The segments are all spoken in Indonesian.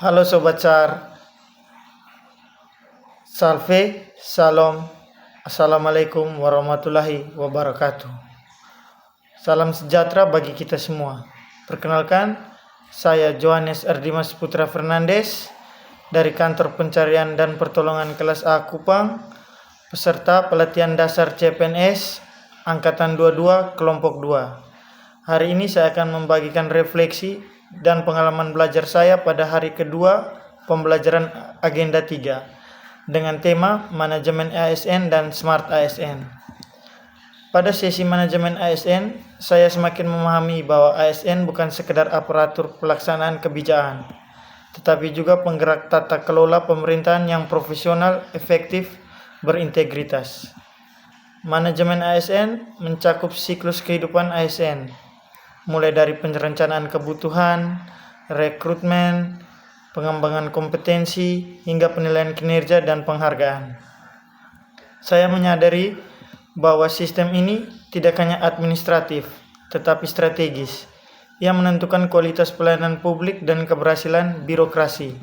Halo Sobat SAR, Salve, Salam, Assalamualaikum warahmatullahi wabarakatuh. Salam sejahtera bagi kita semua. Perkenalkan, saya Johannes Ardimas Putra Fernandes dari Kantor Pencarian dan Pertolongan Kelas A Kupang, peserta pelatihan dasar CPNS Angkatan 22 Kelompok 2. Hari ini saya akan membagikan refleksi dan pengalaman belajar saya pada hari kedua pembelajaran agenda 3 dengan tema manajemen ASN dan smart ASN. Pada sesi manajemen ASN, saya semakin memahami bahwa ASN bukan sekedar aparatur pelaksanaan kebijakan, tetapi juga penggerak tata kelola pemerintahan yang profesional, efektif, berintegritas. Manajemen ASN mencakup siklus kehidupan ASN, mulai dari perencanaan kebutuhan, rekrutmen, pengembangan kompetensi, hingga penilaian kinerja dan penghargaan. Saya menyadari bahwa sistem ini tidak hanya administratif, tetapi strategis. Ia menentukan kualitas pelayanan publik dan keberhasilan birokrasi.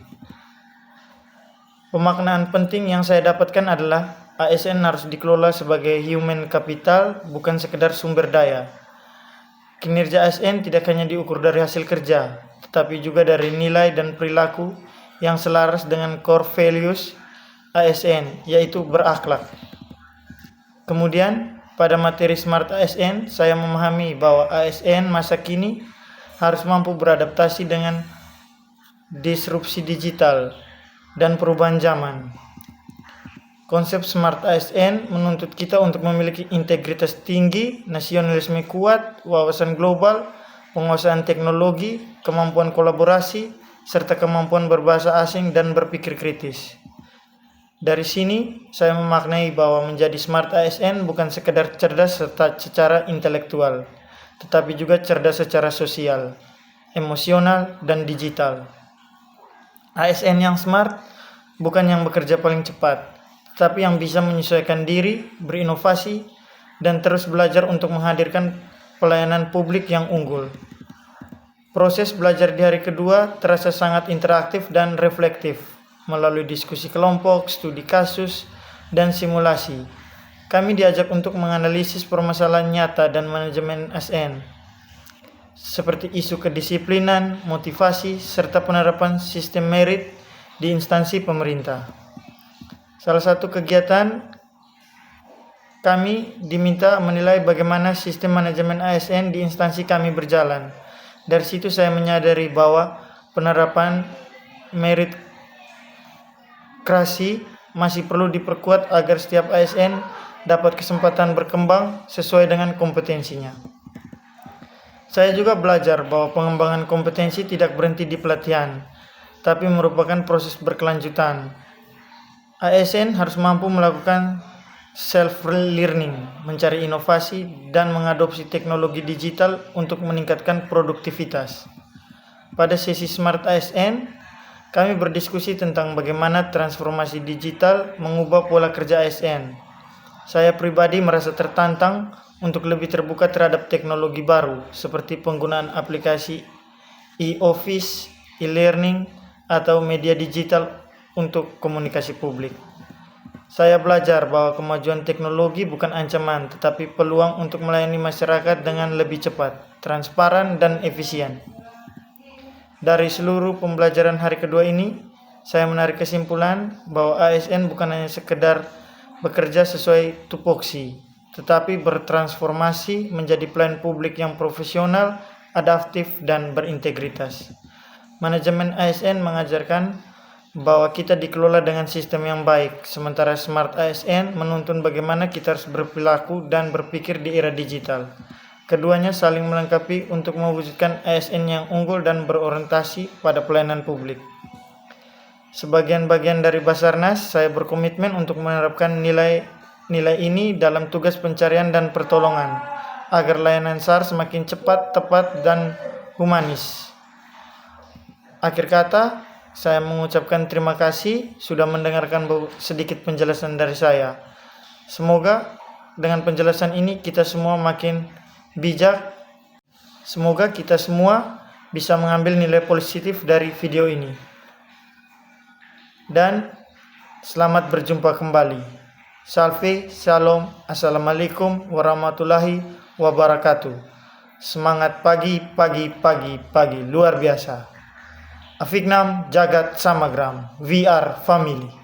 Pemaknaan penting yang saya dapatkan adalah ASN harus dikelola sebagai human capital, bukan sekedar sumber daya. Kinerja ASN tidak hanya diukur dari hasil kerja, tetapi juga dari nilai dan perilaku yang selaras dengan core values ASN, yaitu berakhlak. Kemudian, pada materi Smart ASN, saya memahami bahwa ASN masa kini harus mampu beradaptasi dengan disrupsi digital dan perubahan zaman. Konsep Smart ASN menuntut kita untuk memiliki integritas tinggi, nasionalisme kuat, wawasan global, penguasaan teknologi, kemampuan kolaborasi, serta kemampuan berbahasa asing dan berpikir kritis. Dari sini, saya memaknai bahwa menjadi Smart ASN bukan sekedar cerdas secara intelektual, tetapi juga cerdas secara sosial, emosional, dan digital. ASN yang smart bukan yang bekerja paling cepat, tetapi yang bisa menyesuaikan diri, berinovasi, dan terus belajar untuk menghadirkan pelayanan publik yang unggul. Proses belajar di hari kedua terasa sangat interaktif dan reflektif, melalui diskusi kelompok, studi kasus, dan simulasi. Kami diajak untuk menganalisis permasalahan nyata dan manajemen ASN, seperti isu kedisiplinan, motivasi, serta penerapan sistem merit di instansi pemerintah. Salah satu kegiatan kami diminta menilai bagaimana sistem manajemen ASN di instansi kami berjalan. Dari situ saya menyadari bahwa penerapan meritokrasi masih perlu diperkuat agar setiap ASN dapat kesempatan berkembang sesuai dengan kompetensinya. Saya juga belajar bahwa pengembangan kompetensi tidak berhenti di pelatihan, tapi merupakan proses berkelanjutan. ASN harus mampu melakukan self-learning, mencari inovasi, dan mengadopsi teknologi digital untuk meningkatkan produktivitas. Pada sesi Smart ASN, kami berdiskusi tentang bagaimana transformasi digital mengubah pola kerja ASN. Saya pribadi merasa tertantang untuk lebih terbuka terhadap teknologi baru, seperti penggunaan aplikasi e-office, e-learning, atau media digital untuk komunikasi publik. Saya belajar bahwa kemajuan teknologi bukan ancaman, tetapi peluang untuk melayani masyarakat dengan lebih cepat, transparan, dan efisien. Dari seluruh pembelajaran hari kedua ini, saya menarik kesimpulan bahwa ASN bukan hanya sekedar bekerja sesuai tupoksi, tetapi bertransformasi menjadi pelayan publik yang profesional, adaptif, dan berintegritas. Manajemen ASN mengajarkan bahwa kita dikelola dengan sistem yang baik, sementara Smart ASN menuntun bagaimana kita harus berperilaku dan berpikir di era digital. Keduanya saling melengkapi untuk mewujudkan ASN yang unggul dan berorientasi pada pelayanan publik. Sebagian bagian dari Basarnas, saya berkomitmen untuk menerapkan nilai ini dalam tugas pencarian dan pertolongan, agar layanan SAR semakin cepat, tepat, dan humanis. Akhir kata, saya mengucapkan terima kasih sudah mendengarkan sedikit penjelasan dari saya. Semoga dengan penjelasan ini kita semua makin bijak. Semoga kita semua bisa mengambil nilai positif dari video ini. dan selamat berjumpa kembali. Salve, shalom, assalamualaikum warahmatullahi wabarakatuh. Semangat pagi, luar biasa. Afignam Jagat Samagram, we are family.